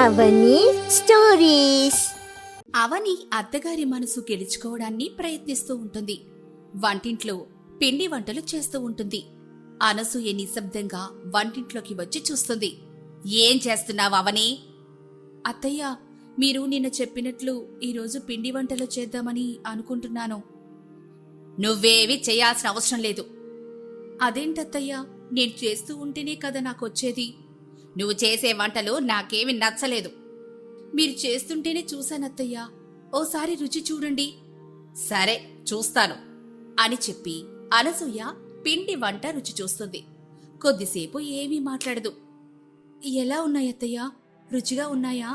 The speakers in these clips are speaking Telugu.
అవని స్టోరీస్. అవని అత్తగారి మనసు గెలుచుకోవడాన్ని ప్రయత్నిస్తూ ఉంటుంది. వంటింట్లో పిండి వంటలు చేస్తూ ఉంటుంది. అనసూయ నిశ్శబ్దంగా వంటింట్లోకి వచ్చి చూస్తుంది. ఏం చేస్తున్నావు అవని? అత్తయ్య, మీరు నిన్న చెప్పినట్లు ఈరోజు పిండి వంటలు చేద్దామని అనుకుంటున్నాను. నువ్వేవి చేయాల్సిన అవసరం లేదు. అదేంటత్తయ్య, నేను చేస్తూ ఉంటేనే కదా నాకొచ్చేది. నువ్వు చేసే వంటలు నాకేమి నచ్చలేదు. మీరు చేస్తుంటేనే చూశానత్తయ్యా, ఓసారి రుచి చూడండి. సరే, చూస్తాను అని చెప్పి అనసూయ పిండి వంట రుచి చూస్తుంది. కొద్దిసేపు ఏమీ మాట్లాడదు. ఎలా ఉన్నాయత్తయ్యా? రుచిగా ఉన్నాయా?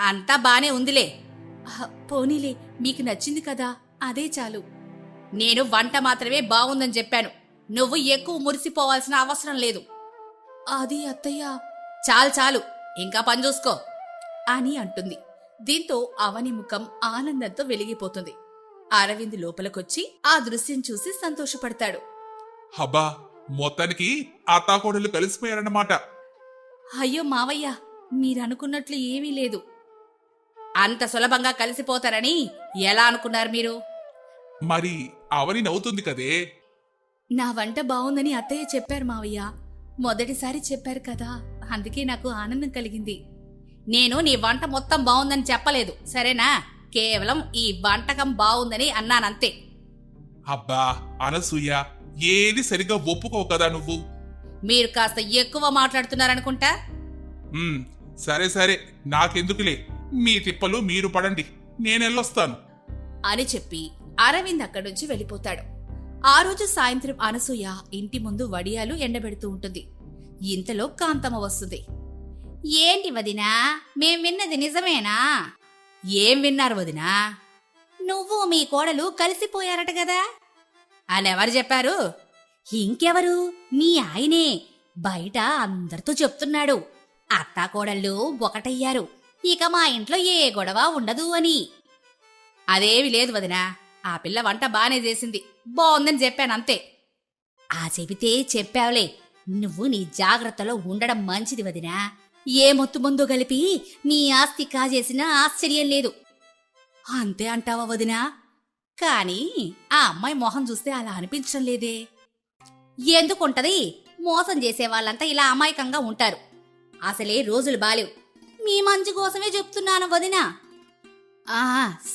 అంతా బానే ఉందిలే. పోనీలే, మీకు నచ్చింది కదా, అదే చాలు. నేను వంట మాత్రమే బాగుందని చెప్పాను. నువ్వు ఎక్కువ మురిసిపోవాల్సిన అవసరం లేదు. అది అత్తయ్యా. చాలు చాలు, ఇంకా పని చూసుకో అని అంటుంది. దీంతో అవని ముఖం ఆనందంతో వెలిగిపోతుంది. అరవింద్ లోపలికొచ్చి ఆ దృశ్యం చూసి సంతోషపడతాడు. హబ్బా, మొత్తానికి అత్తాకోడలు కలిసిపోయారన్నమాట. అయ్యో మావయ్య, మీరనుకున్నట్లు ఏమీ లేదు. అంత సులభంగా కలిసిపోతారని ఎలా అనుకున్నారు మీరు? మరి అవని నవ్వుతుంది కదే. నా వంట బావుందని అత్తయ్య చెప్పారు మావయ్య. మొదటిసారి చెప్పారు కదా, అందుకే నాకు ఆనందం కలిగింది. నేను నీ వంట మొత్తం బావుందని చెప్పలేదు, సరేనా? కేవలం ఈ వంటకం బావుందని అన్నానంతే. అబ్బా అనసూయ, ఏది సరిగ్గా ఒప్పుకోవు కదా నువ్వు. మీరు కాస్త ఎక్కువ మాట్లాడుతున్నారనుకుంటా. సరే సరే, నాకెందుకులే. మీ తిప్పలు మీరు పడండి, నేనెళ్ళొస్తాను అని చెప్పి అరవింద్ అక్కడి నుంచి వెళ్ళిపోతాడు. ఆ రోజు సాయంత్రం అనసూయ ఇంటి ముందు వడియాలు ఎండబెడుతూ ఉంటుంది. ఇంతలో కాంతమ్మ వస్తుంది. ఏంటి వదినా, మేం విన్నది నిజమేనా? ఏం విన్నారు వదినా? నువ్వు మీ కోడలు కలిసిపోయారట కదా అని ఎవరు చెప్పారు? ఇంకెవరు, మీ ఆయనే బయట అందరితో చెప్తున్నాడు. అత్తాకోడళ్ళు ఒకటయ్యారు, ఇక మా ఇంట్లో ఏ గొడవ ఉండదు అని. అదేవి లేదు వదినా, ఆ పిల్ల వంట బానే చేసింది, బాగుందని చెప్పానంతే. ఆ చెబితే చెప్పావులే, నువ్వు నీ జాగ్రత్తలో ఉండడం మంచిది వదినా. ఏ మొత్తు ముందు కలిపి నీ ఆస్తి కాజేసినా ఆశ్చర్యం లేదు. అంతే అంటావా వదినా? కాని ఆ అమ్మాయి మొహం చూస్తే అలా అనిపించడం లేదే. ఎందుకుంటది? మోసం చేసే వాళ్ళంతా ఇలా అమాయకంగా ఉంటారు. అసలే రోజులు బాలేవు. మీ మంచి కోసమే చెప్తున్నాను వదినా.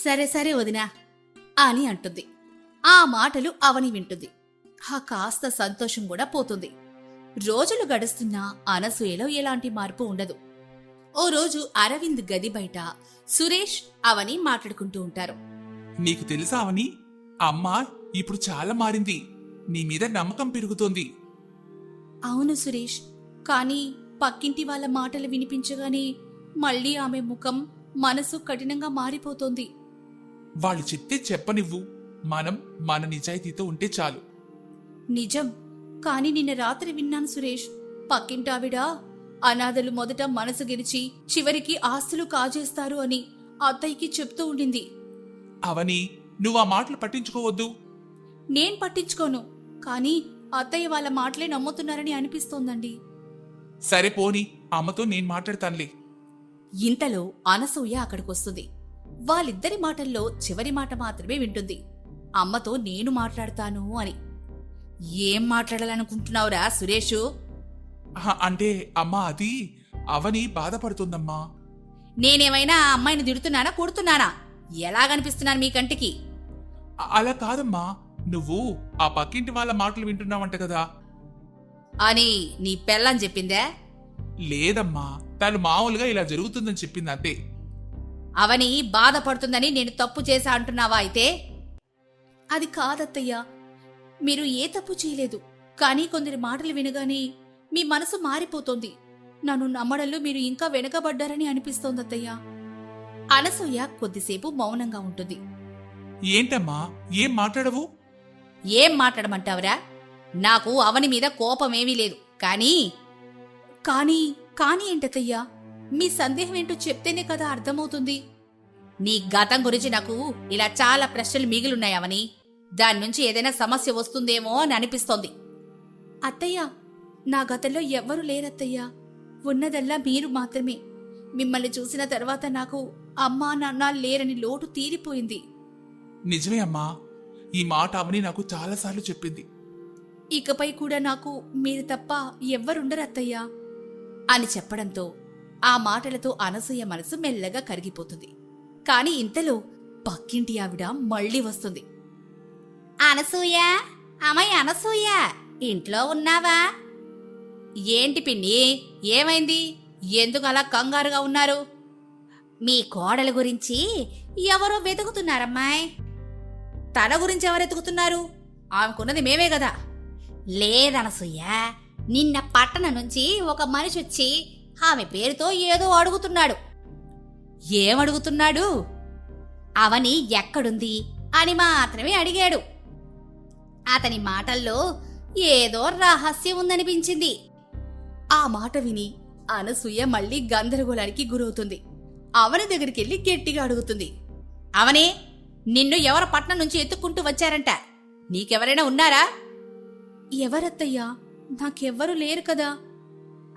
సరే సరే వదినా అని అంటుంది. ఆ మాటలు అవని వింటుంది. ఆ కాస్త సంతోషం కూడా పోతుంది. రోజులు గడుస్తున్నా అనసూయలో ఎలాంటి మార్పు ఉండదు. ఓ రోజు అరవింద్ గది బయట సురేష్, అవని మాట్లాడుకుంటూ ఉంటారు. నీకు తెలుసా అవని, అమ్మ ఇప్పుడు చాలా మారింది. నీ మీద నమ్మకం పెరుగుతోంది. అవును సురేష్, కానీ పక్కింటి వాళ్ళ మాటలు వినిపించగానే మళ్ళీ ఆమె ముఖం, మనసు కఠినంగా మారిపోతోంది. వాళ్ళు చెప్తే చెప్పనివ్వు, మనం మన నిజాయితీతో ఉంటే చాలు. నిజం, కాని నిన్న రాత్రి విన్నాను సురేష్. పక్కింటావిడ అనాథలు మొదట మనసు గెలిచి చివరికి ఆస్తులు కాజేస్తారు అని అత్తయ్యకి చెప్తూ ఉండింది. అవని, నువ్వు ఆ మాటలు పట్టించుకోవద్దు. నేను పట్టించుకోను, కానీ అత్తయ్య వాళ్ళ మాటలే నమ్ముతున్నారని అనిపిస్తోందండి. సరే పోని, అమ్మతో నేను మాట్లాడతానులే. ఇంతలో అనసూయ అక్కడికొస్తుంది. వాళ్ళిద్దరి మాటల్లో చివరి మాట మాత్రమే వింటుంది, అమ్మతో నేను మాట్లాడతాను అని. ఏం మాట్లాడాలనుకుంటున్నావురా సురేషు? అంటే అమ్మా, అది అవని బాధపడుతుందమ్మా. నేనేమైనా ఆ అమ్మాయిని తిడుతున్నానా, కొడుతున్నానా? ఎలాగనిపిస్తున్నాను మీ కంటికి? అలా కాదమ్మా, నువ్వు ఆ పక్కింటి వాళ్ళ మాటలు వింటున్నావంట కదా అని నీ పెళ్ళని చెప్పిందే? లేదమ్మా, తను మామూలుగా ఇలా జరుగుతుందని చెప్పింది అంతే. అవని బాధపడుతుందని నేను తప్పు చేశా అంటున్నావా అయితే? అది కాదత్తయ్యా, మీరు ఏ తప్పు చేయలేదు. కానీ కొందరి మాటలు వినగానే మీ మనసు మారిపోతోంది. నన్ను నమ్మడంలో మీరు ఇంకా వెనకబడ్డారని అనిపిస్తోందత్తయ్యా. అనసూయ కొద్దిసేపు మౌనంగా ఉంటుంది. ఏంటమ్మా, ఏం మాట్లాడవు? ఏం మాట్లాడమంటావురా? నాకు అవని మీద కోపమేమీ లేదు, కానీ కానీ ఏంటత్తయ్యా? మీ సందేహం ఏంటో చెప్తేనే కదా అర్థమవుతుంది. నీ గతం గురించి నాకు ఇలా చాలా ప్రశ్నలు మిగిలున్నాయవని. దాని నుంచి ఏదైనా సమస్య వస్తుందేమో అని అనిపిస్తోంది. అత్తయ్య, నా గతంలో ఎవ్వరూ లేరత్తయ్యా. ఉన్నదల్లా మీరు మాత్రమే. మిమ్మల్ని చూసిన తర్వాత నాకు అమ్మా నాన్న లేరని లోటు తీరిపోయింది. నిజమే అమ్మా, ఈ మాట అవని నాకు చాలాసార్లు చెప్పింది. ఇకపై కూడా నాకు మీరు తప్ప ఎవ్వరుండరు అత్తయ్యా అని చెప్పడంతో ఆ మాటలతో అనసూయ మనసు మెల్లగా కరిగిపోతుంది. కాని ఇంతలో పక్కింటి ఆవిడ మళ్ళీ వస్తుంది. అనసూయ, అమ్మాయి అనసూయ, ఇంట్లో ఉన్నావా? ఏంటి పిన్ని, ఏమైంది? ఎందుకు అలా కంగారుగా ఉన్నారు? మీ కోడల గురించి ఎవరో వెతుకుతున్నారమ్మాయి. తన గురించి ఎవరు వెతుకుతున్నారు? ఆమెకున్నది మేమే కదా. లేదనసూయ, నిన్న పట్టణం నుంచి ఒక మనిషి వచ్చి ఆమె పేరుతో ఏదో అడుగుతున్నాడు. ఏమడుగుతున్నాడు? అవని ఎక్కడుంది అని మాత్రమే అడిగాడు. అతని మాటల్లో ఏదో రహస్యం ఉందనిపించింది. ఆ మాట విని అనసూయ మళ్ళీ గందరగోళానికి గురవుతుంది. అవని దగ్గరికెళ్ళి గట్టిగా అడుగుతుంది. అవనే, నిన్ను ఎవరు పట్నం నుంచి ఎత్తుక్కుంటూ వచ్చారంట? నీకెవరైనా ఉన్నారా? ఎవరత్తయ్యా, నాకెవ్వరూ లేరు కదా.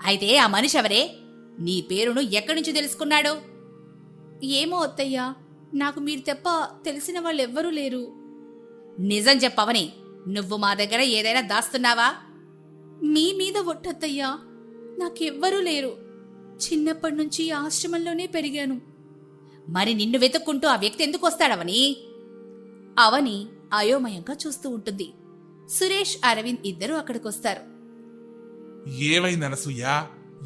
అయితే ఆ మనిషి ఎవరే? నీ పేరును ఎక్కడి నుంచి తెలుసుకున్నాడు? ఏమో అత్తయ్యా, నాకు మీరు తప్ప తెలిసిన వాళ్ళెవ్వరూ లేరు. నిజం చెప్పవని, నువ్వు మా దగ్గర ఏదైనా దాస్తున్నావా? మీ మీద ఒట్టత్తయ్యా, నాకెవ్వరూ లేరు. చిన్నప్పటినుంచి ఆశ్రమంలోనే పెరిగాను. మరి నిన్ను వెతుక్కుంటూ ఆ వ్యక్తి ఎందుకు వస్తాడవని? అవని అయోమయంగా చూస్తూ ఉంటుంది. సురేష్, అరవింద్ ఇద్దరూ అక్కడికొస్తారు. ఏమైంది అనసూయ,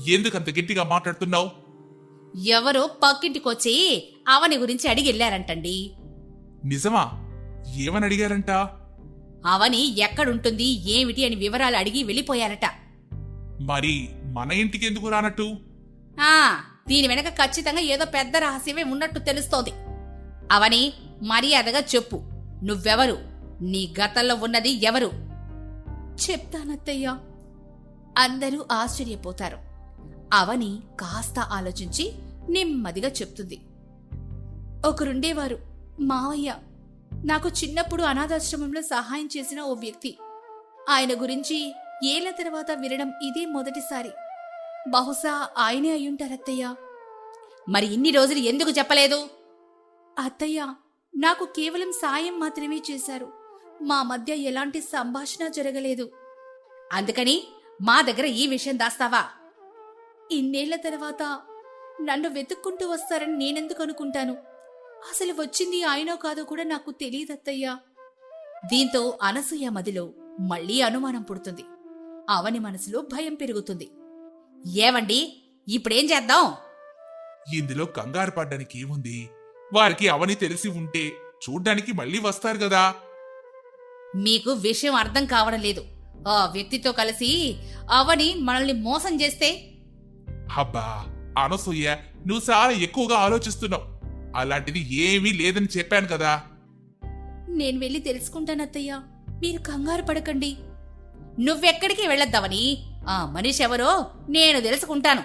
ఎందుకంత గట్టిగా మాట్లాడుతున్నావు? ఎవరో పక్కింటికొచ్చి అవని గురించి అడిగి వెళ్ళారంటండి. నిజమా? ఏమని అడిగారంట? అవని ఎక్కడుంటుంది ఏమిటి అని వివరాలు అడిగి వెళ్ళిపోయారట. మరి మన ఇంటికి ఎందుకు రానట్టు? దీని వెనక ఖచ్చితంగా ఏదో పెద్ద రహస్యమే ఉన్నట్టు తెలుస్తోంది. అవని, మర్యాదగా చెప్పు, నువ్వెవరు? నీ గతంలో ఉన్నది ఎవరు? చెప్తానత్తయ్యా. అందరూ ఆశ్చర్యపోతారు. అవని కాస్త ఆలోచించి నెమ్మదిగా చెప్తుంది. ఒకరుండేవారు, మావయ్య. నాకు చిన్నప్పుడు అనాథాశ్రమంలో సహాయం చేసిన ఓ వ్యక్తి. ఆయన గురించి ఏళ్ల తర్వాత వినడం ఇదే మొదటిసారి. బహుశా ఆయనే అయ్యుంటారత్తయ్యా. మరి ఇన్ని రోజులు ఎందుకు చెప్పలేదు? అత్తయ్య, నాకు కేవలం సాయం మాత్రమే చేశారు. మా మధ్య ఎలాంటి సంభాషణ జరగలేదు. అందుకని మా దగ్గర ఈ విషయం దాస్తావా? ఇన్నేళ్ల తర్వాత నన్ను వెతుక్కుంటూ వస్తారని నేనెందుకు అనుకుంటాను? అసలు వచ్చింది ఆయనో కాదో కూడా నాకు తెలియదత్తయ్యా. దీంతో అనసూయ మదిలో మళ్లీ అనుమానం పుడుతుంది. అవని మనసులో భయం పెరుగుతుంది. ఏవండి, ఇప్పుడేం చేద్దాం? ఇందులో కంగారు పడ్డానికి ఏముంది? వారికి అవని తెలిసి ఉంటే చూడ్డానికి మళ్ళీ వస్తారు కదా. మీకు విషయం అర్థం కావడం లేదు. ఆ వ్యక్తితో కలిసి అవని మనల్ని మోసం చేస్తే? అబ్బా అనసూయ, నువ్వు చాలా ఎక్కువగా ఆలోచిస్తున్నావు. అలాంటిది ఏమీ లేదని చెప్పాను కదా. నేను వెళ్ళి తెలుసుకుంటానత్తయ్యా, మీరు కంగారు పడకండి. నువ్వెక్కడికి వెళ్ళొద్దావని, ఆ మనిషి ఎవరో నేను తెలుసుకుంటాను.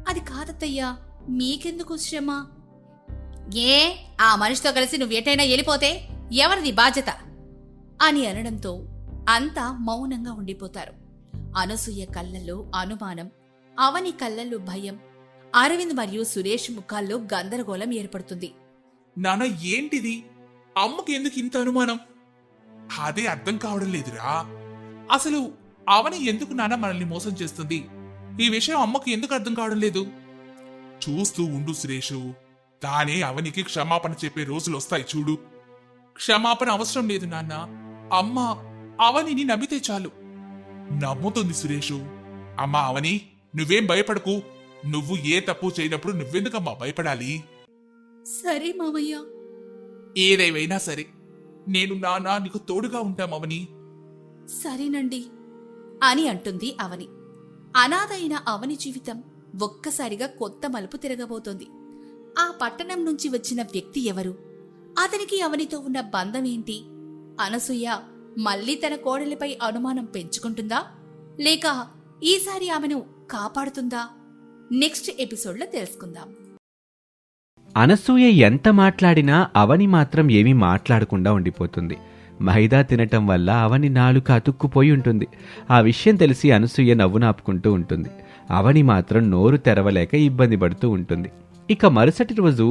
అది కాదత్తయ్యా, మీకెందుకు శ్రమ? ఏ, ఆ మనిషితో కలిసి నువ్వెటైనా వెళ్ళిపోతే ఎవరిది బాధ్యత అని అనడంతో అంతా మౌనంగా ఉండిపోతారు. అనసూయ కళ్ళల్లో అనుమానం, అవని కళ్ళల్లో భయం, అరవింద్ మరియు సురేష్ ముఖాల్లో గందరగోళం ఏర్పడుతుంది. నాన్న, ఏంటిది? అమ్మకి ఎందుకు ఇంత అనుమానం? అదే అర్థం కావడం లేదురా. అసలు అవని ఎందుకు నాన్న మనల్ని మోసం చేస్తుంది? ఈ విషయం అమ్మకి ఎందుకు అర్థం కావడం లేదు? చూస్తూ ఉండు సురేషు, తానే అవనికి క్షమాపణ చెప్పే రోజులు వస్తాయి చూడు. క్షమాపణ అవసరం లేదు నాన్న. అమ్మ అవనిని నమ్మితే చాలు. నమ్ముతుంది సురేషు. అమ్మా అవని, నువ్వేం భయపడకు. నువ్వు ఏ తప్పు చేయనప్పుడు నువ్వెందుకమ్మా భయపడాలి? సరే మామయ్య. ఏదేవైనా సరే, నేను నాన్న నీకు తోడుగా ఉంటామవని. సరేనండి అని అంటుంది అవని. అనాథైన అవని జీవితం ఒక్కసారిగా కొత్త మలుపు తిరగబోతోంది. ఆ పట్టణం నుంచి వచ్చిన వ్యక్తి ఎవరు? అతనికి అవనితో ఉన్న బంధమేంటి? అనసూయ మళ్లీ తన కోడలిపై అనుమానం పెంచుకుంటుందా, లేక ఈసారి ఆమెను కాపాడుతుందా? నెక్స్ట్ ఎపిసోడ్లో తెలుసుకుందాం. అనసూయ ఎంత మాట్లాడినా అవని మాత్రం ఏమీ మాట్లాడకుండా ఉండిపోతుంది. మైదా తినటం వల్ల అవని నాలుక అతుక్కుపోయి ఉంటుంది. ఆ విషయం తెలిసి అనసూయ నవ్వు నాపుకుంటూ ఉంటుంది. అవని మాత్రం నోరు తెరవలేక ఇబ్బంది పడుతూ ఉంటుంది. ఇక మరుసటి రోజు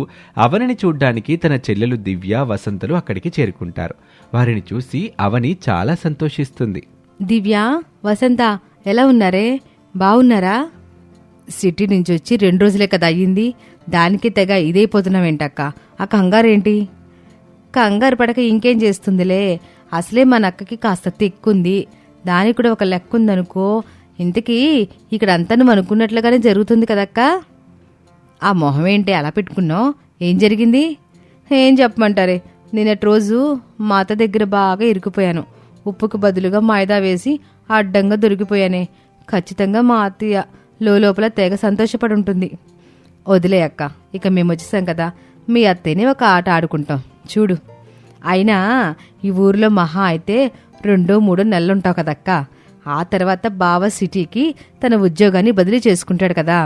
అవనిని చూడ్డానికి తన చెల్లెలు దివ్య, వసంతలు అక్కడికి చేరుకుంటారు. వారిని చూసి అవని చాలా సంతోషిస్తుంది. దివ్య, వసంత ఎలా ఉన్నారే? బావున్నారా? సిటీ నుంచి వచ్చి 2 రోజులే కదా అయ్యింది, దానికి తెగ ఇదైపోతున్నావేంటక్క? ఆ కంగారేంటి? కంగారు పడక ఇంకేం చేస్తుందిలే, అసలే మన అక్కకి కాస్త తెక్కుంది, దానికి కూడా ఒక లెక్క ఉందనుకో. ఇంతకీ ఇక్కడ అంతా నువ్వు అనుకున్నట్లుగానే జరుగుతుంది కదక్క. ఆ మొహం ఏంటి అలా పెట్టుకున్నావు? ఏం జరిగింది? ఏం చెప్పమంటారే, నిన్నటి రోజు మా అత్త దగ్గర బాగా ఇరుకుపోయాను. ఉప్పుకు బదులుగా మైదా వేసి అడ్డంగా దొరికిపోయానే. ఖచ్చితంగా మా అత్తయ్య లోపల తెగ సంతోషపడి ఉంటుంది. వదిలే అక్క, ఇక మేము వచ్చేసాం కదా, మీ అత్తయ్యని ఒక ఆట ఆడుకుంటాం చూడు. అయినా ఈ ఊరిలో మహా అయితే 2-3 నెలలుంటావు కదక్క. ఆ తర్వాత బావ సిటీకి తన ఉద్యోగాన్ని బదిలీ చేసుకుంటాడు కదా.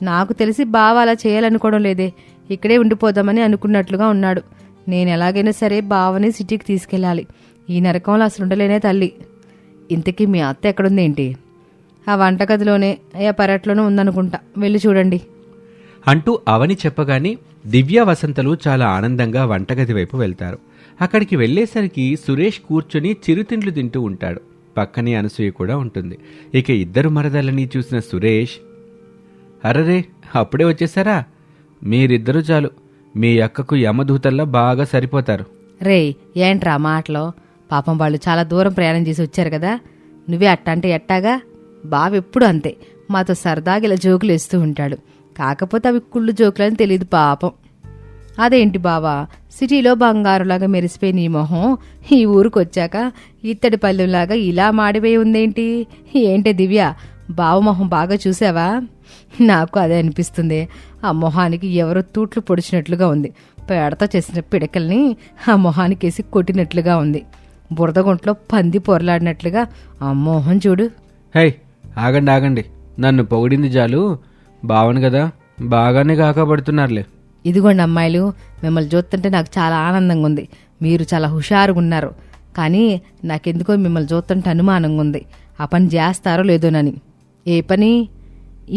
నాకు తెలిసి బావ అలా చేయాలనుకోవడం లేదే, ఇక్కడే ఉండిపోదామని అనుకున్నట్లుగా ఉన్నాడు. నేను ఎలాగైనా సరే బావని సిటీకి తీసుకెళ్ళాలి. ఈ నరకంలో అసలు ఉండలేనే తల్లి. ఇంతకీ మీ అత్త ఎక్కడుందేంటి? ఆ వంటగదిలోనే, ఆ పెరట్లోనే ఉందనుకుంటా, వెళ్ళి చూడండి అంటూ అవని చెప్పగానే దివ్య, వసంతలు చాలా ఆనందంగా వంటగది వైపు వెళ్తారు. అక్కడికి వెళ్లేసరికి సురేష్ కూర్చొని చిరుతిండ్లు తింటూ ఉంటాడు. పక్కనే అనసూయ కూడా ఉంటుంది. ఇక ఇద్దరు మరదలని చూసిన సురేష్, అరరే అప్పుడే వచ్చేసారా? మీరిద్దరూ చాలు, మీ అక్కకు యమదూతల్లా బాగా సరిపోతారు. రే ఏంట్రా మాటలో? పాపం వాళ్ళు చాలా దూరం ప్రయాణం చేసి వచ్చారు కదా, నువ్వే అట్టంటే ఎట్టాగా? బావెప్పుడు అంతే, మాతో సరదాగా ఇలా జోకులు వేస్తూ ఉంటాడు. కాకపోతే అవి కుళ్ళు జోకులని తెలియదు పాపం. అదేంటి బావా, సిటీలో బంగారులాగా మెరిసిపోయి నీ మొహం ఈ ఊరికి వచ్చాక ఇత్తడి పల్లెంలాగా ఇలా మాడిపోయి ఉందేంటి? ఏంటే దివ్య, బావ మొహం బాగా చూసావా? నాకు అదే అనిపిస్తుంది. ఆ మొహానికి ఎవరో తూట్లు పొడిచినట్లుగా ఉంది. పేడతో చేసిన పిడకల్ని ఆ మొహానికి వేసి కొట్టినట్లుగా ఉంది. బురదగుంట్లో పంది పొరలాడినట్లుగా ఆ మొహం చూడు. హై ఆగండి ఆగండి, నన్ను పొగిడింది చాలు, బావను కదా బాగానే కాకపడుతున్నారులే. ఇదిగోండి అమ్మాయిలు, మిమ్మల్ని చూస్తుంటే నాకు చాలా ఆనందంగా ఉంది. మీరు చాలా హుషారుగా ఉన్నారు. కానీ నాకెందుకో మిమ్మల్ని చూస్తుంటే అనుమానంగా ఉంది. ఆ పని చేస్తారో లేదోనని. ఏ పని?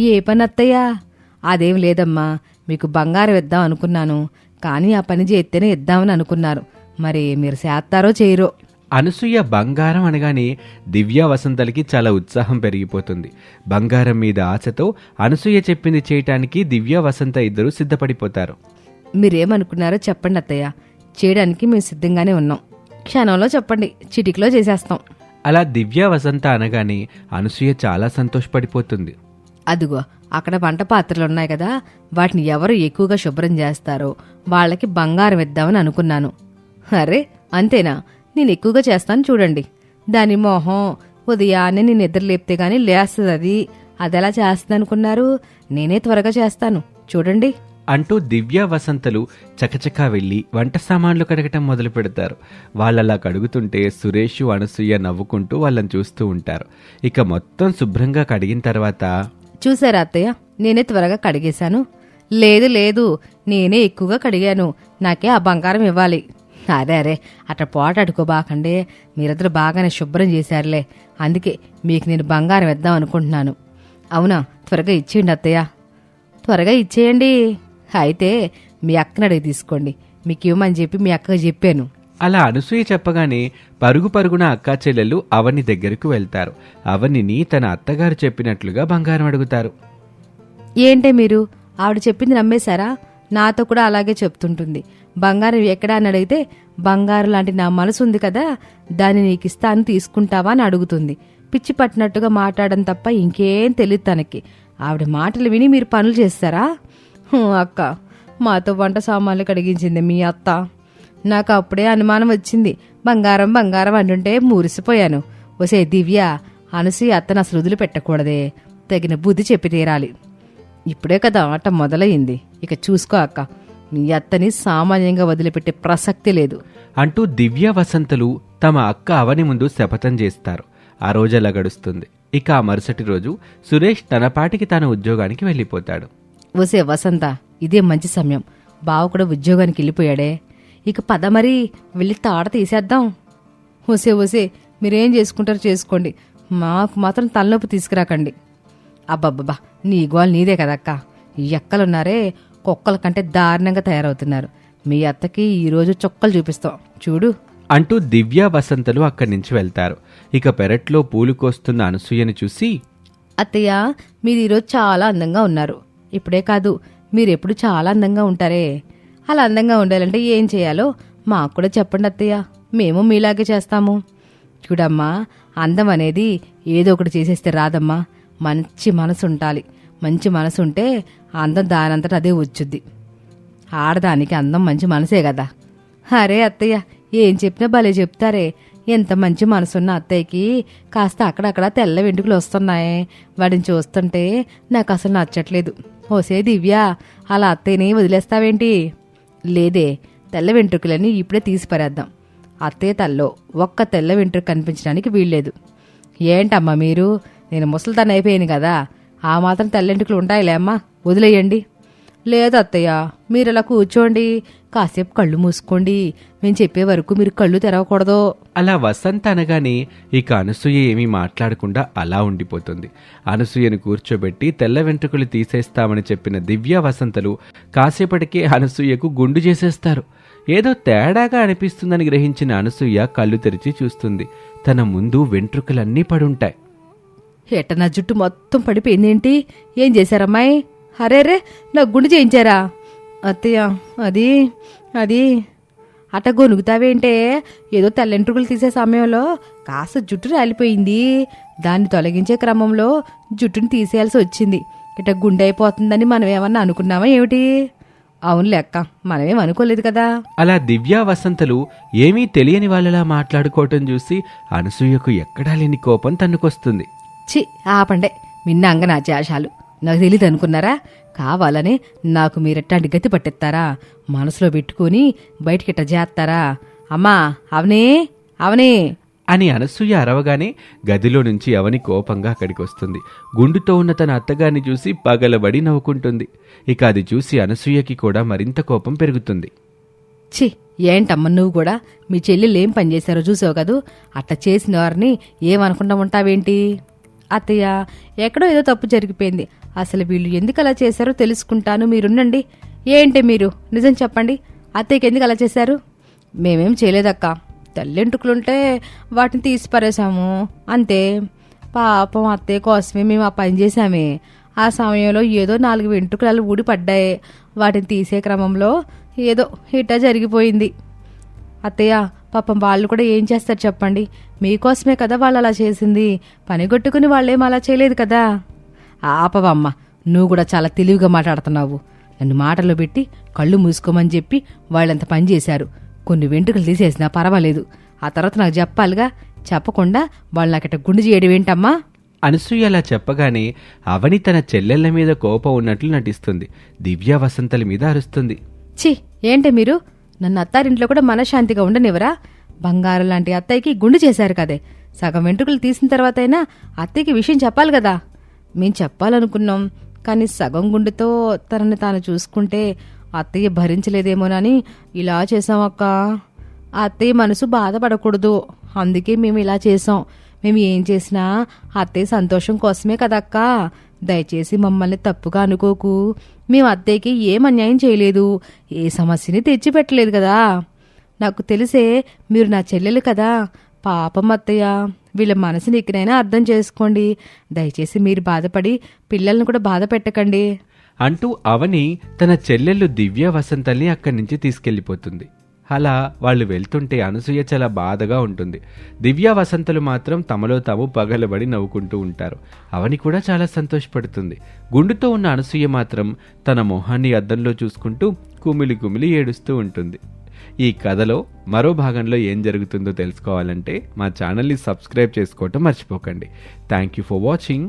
ఏ పని అత్తయ్యా? అదేం లేదమ్మా, మీకు బంగారం ఇద్దాం అనుకున్నాను, కానీ ఆ పని చేస్తేనే ఇద్దామని అనుకున్నారు. మరి మీరు చేస్తారో చేయరో? అనసూయ బంగారం అనగానే దివ్య, వసంతలకి చాలా ఉత్సాహం పెరిగిపోతుంది. బంగారం మీద ఆశతో అనసూయ చెప్పింది చేయటానికి దివ్య, వసంత ఇద్దరు సిద్ధపడిపోతారు. మీరేమనుకున్నారో చెప్పండి అత్తయ్య, చేయడానికి మేము సిద్ధంగానే ఉన్నాం. క్షణంలో చెప్పండి, చిటికలో చేసేస్తాం. అలా దివ్య, వసంత అనగానే అనసూయ చాలా సంతోషపడిపోతుంది. అదిగో అక్కడ వంట పాత్రలు ఉన్నాయి కదా, వాటిని ఎవరు ఎక్కువగా శుభ్రం చేస్తారో వాళ్ళకి బంగారం ఇద్దామని అనుకున్నాను. అరే అంతేనా? నేను ఎక్కువగా చేస్తాను చూడండి. దాని మొహం ఉదయాన్నే నేను నిద్ర లేపితే గానీ లేస్తుంది. అదెలా చేస్తుంది అనుకున్నారు? నేనే త్వరగా చేస్తాను చూడండి అంటూ దివ్య, వసంతలు చకచకా వెళ్లి వంట సామాన్లు కడగటం మొదలు పెడతారు. వాళ్ళలా కడుగుతుంటే సురేష్, అనసూయ నవ్వుకుంటూ వాళ్ళని చూస్తూ ఉంటారు. ఇక మొత్తం శుభ్రంగా కడిగిన తర్వాత, చూసారా అత్తయ్య, నేనే త్వరగా కడిగేశాను. లేదు లేదు, నేనే ఎక్కువగా కడిగాను, నాకే ఆ బంగారం ఇవ్వాలి. అరే అట్లా పోటాడుకోబాకండే, మీరిద్దరు బాగానే శుభ్రం చేశారులే, అందుకే మీకు నేను బంగారం ఇద్దాం అనుకుంటున్నాను. అవునా? త్వరగా ఇచ్చేయండి అత్తయ్య, త్వరగా ఇచ్చేయండి. అయితే మీ అక్కని అడిగి తీసుకోండి, మీకు ఇవ్వమని చెప్పి మీ అక్కకి చెప్పాను. అలా అనసూయ చెప్పగానే పరుగు పరుగున అక్కా చెల్లెళ్ళు అవని దగ్గరకు వెళ్తారు. అవనిని తన అత్తగారు చెప్పినట్లుగా బంగారం అడుగుతారు. ఏంటే మీరు ఆవిడ చెప్పింది నమ్మేశారా? నాతో కూడా అలాగే చెప్తుంటుంది. బంగారం ఎక్కడా అని అడిగితే, బంగారం లాంటి నా మనసు ఉంది కదా, దాన్ని నీకు ఇస్తాను తీసుకుంటావా అని అడుగుతుంది. పిచ్చి పట్టినట్టుగా మాట్లాడడం తప్ప ఇంకేం తెలియదు తనకి. ఆవిడ మాటలు విని మీరు పనులు చేస్తారా? అక్క, మాతో వంట సామాన్లు కడిగించింది మీ అత్త. నాకు అప్పుడే అనుమానం వచ్చింది. బంగారం బంగారం అంటుంటే మురిసిపోయాను. ఒసే దివ్య, అనసూయ అత్తను అసలు వదిలిపెట్టకూడదే, తగిన బుద్ధి చెప్పి తీరాలి. ఇప్పుడే కదా ఆట మొదలయ్యింది, ఇక చూసుకో అక్క, మీ అత్తని సామాన్యంగా వదిలిపెట్టే ప్రసక్తి లేదు అంటూ దివ్య, వసంతలు తమ అక్క అవని ముందు శపథం చేస్తారు. ఆ రోజలా గడుస్తుంది. ఇక ఆ మరుసటి రోజు సురేష్ తన పాటికి తన ఉద్యోగానికి వెళ్ళిపోతాడు. ఒసే వసంత, ఇదే మంచి సమయం, బావ కూడా ఉద్యోగానికి వెళ్ళిపోయాడే, ఇక పద మరి వెళ్ళి తాడ తీసేద్దాం. ఒసే మీరేం చేసుకుంటారో చేసుకోండి, మాకు మాత్రం తలనొప్పి తీసుకురాకండి. అబ్బబ్బబ్బా నీ గోల్ నీదే కదక్క. ఈ ఎక్కలున్నారే కుక్కల కంటే దారుణంగా తయారవుతున్నారు. మీ అత్తకి ఈరోజు చుక్కలు చూపిస్తాం చూడు అంటూ దివ్య వసంతలు అక్కడి నుంచి వెళ్తారు. ఇక పెరట్లో పూలు కోస్తున్న అనసూయని చూసి, అత్తయ్య మీరు ఈరోజు చాలా అందంగా ఉన్నారు. ఇప్పుడే కాదు మీరెప్పుడు చాలా అందంగా ఉంటారే. అలా అందంగా ఉండాలంటే ఏం చేయాలో మాకు కూడా చెప్పండి అత్తయ్య, మేము మీలాగే చేస్తాము. చూడమ్మా, అందం అనేది ఏదో ఒకటి చేసేస్తే రాదమ్మా. మంచి మనసు ఉండాలి. మంచి మనసు ఉంటే అందం దానంతటా అదే వచ్చుద్ది. ఆడదానికి అందం మంచి మనసే కదా. అరే అత్తయ్య ఏం చెప్పినా భలే చెప్తారే. ఎంత మంచి మనసున్న అత్తయ్యకి కాస్త అక్కడక్కడ తెల్ల వెంట్రుకలు వస్తున్నాయి. వాడిని చూస్తుంటే నాకు అసలు నచ్చట్లేదు. ఓసే దివ్య, అలా అత్తయ్యని వదిలేస్తావేంటి? లేదే, తెల్ల వెంట్రుకలని ఇప్పుడే తీసి పారేద్దాం. అత్తయ్య తల్లో ఒక్క తెల్ల వెంట్రుక కనిపించడానికి వీల్లేదు. ఏంటమ్మా మీరు, నేను ముసలితనం అయిపోయాను కదా, ఆ మాత్రం తెల్ల వెంట్రుకలు ఉంటాయిలే అమ్మా, వదిలేయండి. లేదు అత్తయ్య, మీరు అలా కూర్చోండి, కాసేపు కళ్ళు మూసుకోండి. మేము చెప్పే వరకు మీరు కళ్ళు తెరవకూడదు. అలా వసంత అనగానే ఇక అనసూయ ఏమీ మాట్లాడకుండా అలా ఉండిపోతుంది. అనసూయను కూర్చోబెట్టి తెల్ల వెంట్రుకలు తీసేస్తామని చెప్పిన దివ్య వసంతలు కాసేపటికే అనసూయకు గుండు చేసేస్తారు. ఏదో తేడాగా అనిపిస్తుందని గ్రహించిన అనసూయ కళ్ళు తెరిచి చూస్తుంది. తన ముందు వెంట్రుకలన్నీ పడుంటాయి. ఎట్ట నా జుట్టు మొత్తం పడిపోయిందేంటి? ఏం చేశారమ్మాయి? అరేరే, నా గుండు చేయించారా? అత్తయ్య అది అది అట్ట గొనుగుతావేంటే? ఏదో తెల్లెంట్రుకలు తీసే సమయంలో కాస్త జుట్టు రాలిపోయింది. దాన్ని తొలగించే క్రమంలో జుట్టుని తీసేయాల్సి వచ్చింది. ఇట గుండె అయిపోతుందని మనం ఏమన్నా అనుకున్నామా ఏమిటి? అవును లెక్క, మనమేం అనుకోలేదు కదా. అలా దివ్య వసంతలు ఏమీ తెలియని వాళ్ళలా మాట్లాడుకోవటం చూసి అనసూయకు ఎక్కడా లేని కోపం తన్నుకొస్తుంది. చి ఆపండే, మిన్నంగ నా చేషాలు నాకు తెలీదు అనుకున్నారా? కావాలని నాకు మీరెట్టాంటి గతి పట్టెత్తారా? మనసులో పెట్టుకుని బయటికిట్ట చేస్తారా? అమ్మా అవనే అవనే అని అనసూయ అరవగానే గదిలో నుంచి అవని కోపంగా అక్కడికి వస్తుంది. గుండుతో ఉన్న తన అత్తగారిని చూసి పగలబడి నవ్వుకుంటుంది. ఇక అది చూసి అనసూయకి కూడా మరింత కోపం పెరుగుతుంది. చి ఏంటమ్మ నువ్వు కూడా, మీ చెల్లెళ్ళు ఏం పనిచేశారో చూసావు కదూ. అట్ట చేసిన వారిని ఏమనకుండా ఉంటావేంటి? అత్తయ్య ఎక్కడో ఏదో తప్పు జరిగిపోయింది. అసలు వీళ్ళు ఎందుకు అలా చేశారో తెలుసుకుంటాను, మీరుండండి. ఏంటి మీరు నిజం చెప్పండి, అత్తయ్యకి ఎందుకు అలా చేశారు? మేమేం చేయలేదక్క, తెల్లెంటుకులుంటే వాటిని తీసి పారేశాము అంతే. పాపం అత్తయ్య కోసమే మేము ఆ పని చేశామే. ఆ సమయంలో ఏదో 4 వెంట్రుకలు ఊడిపడ్డాయి. వాటిని తీసే క్రమంలో ఏదో ఇట్టా జరిగిపోయింది. అత్తయ్య పాపం వాళ్ళు కూడా ఏం చేస్తారు చెప్పండి? మీకోసమే కదా వాళ్ళు అలా చేసింది. పనిగొట్టుకుని వాళ్ళేం అలా చేయలేదు కదా. ఆపవమ్మ, నువ్వు కూడా చాలా తెలివిగా మాట్లాడుతున్నావు. నన్ను మాటల్లో పెట్టి కళ్ళు మూసుకోమని చెప్పి వాళ్ళంత పని చేశారు. కొన్ని వెంట్రుకలు తీసేసినా పర్వాలేదు, ఆ తర్వాత నాకు చెప్పాలిగా. చెప్పకుండా వాళ్ళు నాకిట గుండు చేయడం ఏంటమ్మా? అనసూయ అలా చెప్పగానే అవని తన చెల్లెళ్ల మీద కోపం ఉన్నట్లు నటిస్తుంది. దివ్య వసంతల మీద అరుస్తుంది. ఛీ ఏంటి మీరు, నన్ను అత్తారింట్లో కూడా మనశ్శాంతిగా ఉండనివరా? బంగారం లాంటి అత్తయ్యకి గుండు చేశారు కదే. సగం వెంట్రుకలు తీసిన తర్వాత అయినా అత్తయ్యకి విషయం చెప్పాలి కదా. మేం చెప్పాలనుకున్నాం, కానీ సగం గుండెతో తనని తాను చూసుకుంటే అత్తయ్య భరించలేదేమోనని ఇలా చేసామక్క. ఆ అత్తయ్య మనసు బాధపడకూడదు, అందుకే మేము ఇలా చేసాం. మేము ఏం చేసినా అత్తయ్య సంతోషం కోసమే కదక్క. దయచేసి మమ్మల్ని తప్పుగా అనుకోకు. మేము అత్తయ్యకి ఏం అన్యాయం చేయలేదు, ఏ సమస్యని తెచ్చిపెట్టలేదు కదా. నాకు తెలిసే మీరు నా చెల్లెలు కదా. పాపం అత్తయ్య, వీళ్ళ మనసుని ఇకనైనా అర్థం చేసుకోండి. దయచేసి మీరు బాధపడి పిల్లల్ని కూడా బాధ పెట్టకండి అంటూ అవని తన చెల్లెళ్ళు దివ్య వసంతల్ని అక్కడి నుంచి తీసుకెళ్లిపోతుంది. అలా వాళ్ళు వెళ్తుంటే అనసూయ చాలా బాధగా ఉంటుంది. దివ్య వసంతలు మాత్రం తమలో తాము పగలబడి నవ్వుకుంటూ ఉంటారు. అవని కూడా చాలా సంతోషపడుతుంది. గుండుతో ఉన్న అనసూయ మాత్రం తన మొహాన్ని అద్దంలో చూసుకుంటూ కుమిలి కుమిలి ఏడుస్తూ ఉంటుంది. ఈ కథలో మరో భాగంలో ఏం జరుగుతుందో తెలుసుకోవాలంటే మా ఛానల్ని సబ్స్క్రైబ్ చేసుకోవటం మర్చిపోకండి. Thank you for watching.